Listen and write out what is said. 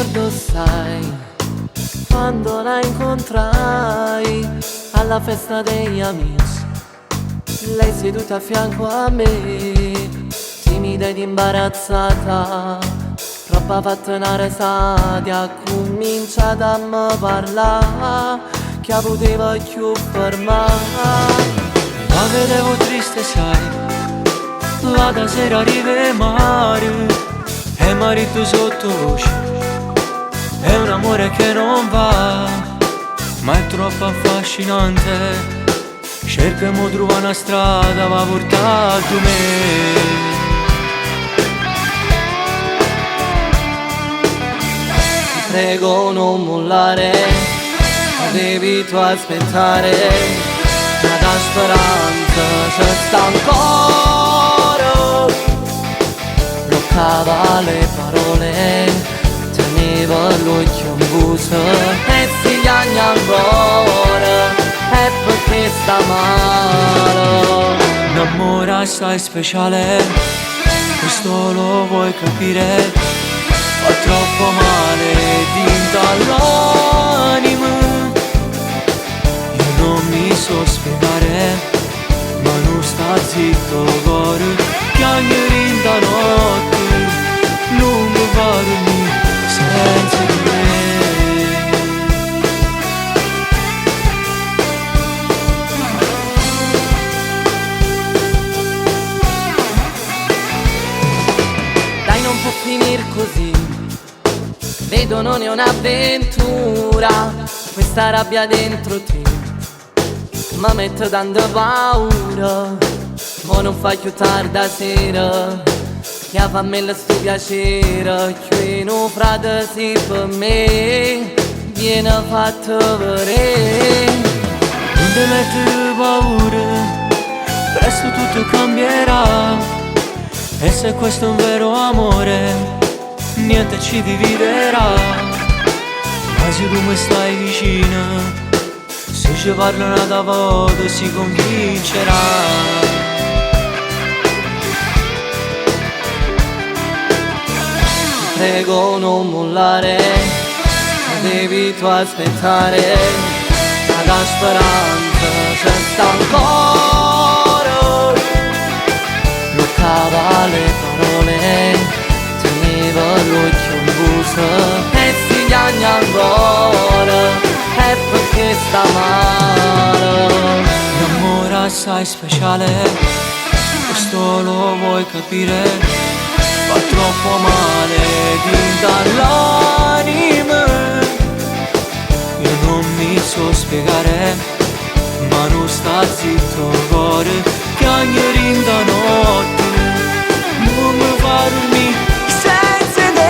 ricordo, sai, quando la incontrai alla festa degli amici. Lei seduta a fianco a me, timida ed imbarazzata, troppo fatta una resata, ha cominciato a me parlare, che poteva più fermare. La vedevo triste, sai, la sera arriva mare e marito sottovoce. È un amore che non va, ma è troppo affascinante. Cerchiamo di trovare una strada, va portato me. Ti prego non mollare, devi tu aspettare, ma da speranza c'è sta ancora. Bloccava le parole, teneva l'occhio in buso e si piagne ancora, è perché sta male. Un amore assai speciale, questo lo vuoi capire? Fa troppo male dinta all'anima. Io non mi so spiegare, ma non sta zitto cuore, piangere in da notte, non mi va dormire senza di me. Dai, non può finire così, vedo non è un'avventura, questa rabbia dentro te mi mette tanta paura. Ma non fai più tarda sera, che a fammi sto piacere, che non frate si per me viene fatto vedere. Non ti mettere paura, presto tutto cambierà. E se questo è un vero amore, niente ci dividerà. Ma se tu mi stai vicino, se ci parlano da voto si convincerà. Prego non mollare, devi tu aspettare, ma la speranza c'è sta ancora. Bloccava le parole, teneva l'occhio in buso e si piagne ancora, è perché sta male. Un amore assai speciale, questo lo vuoi capire? Fa troppo male dinta all'anima. Io non mi so spiegare, ma non sta zitto cuore, piangere in da notte, non mi fa dormire senza te.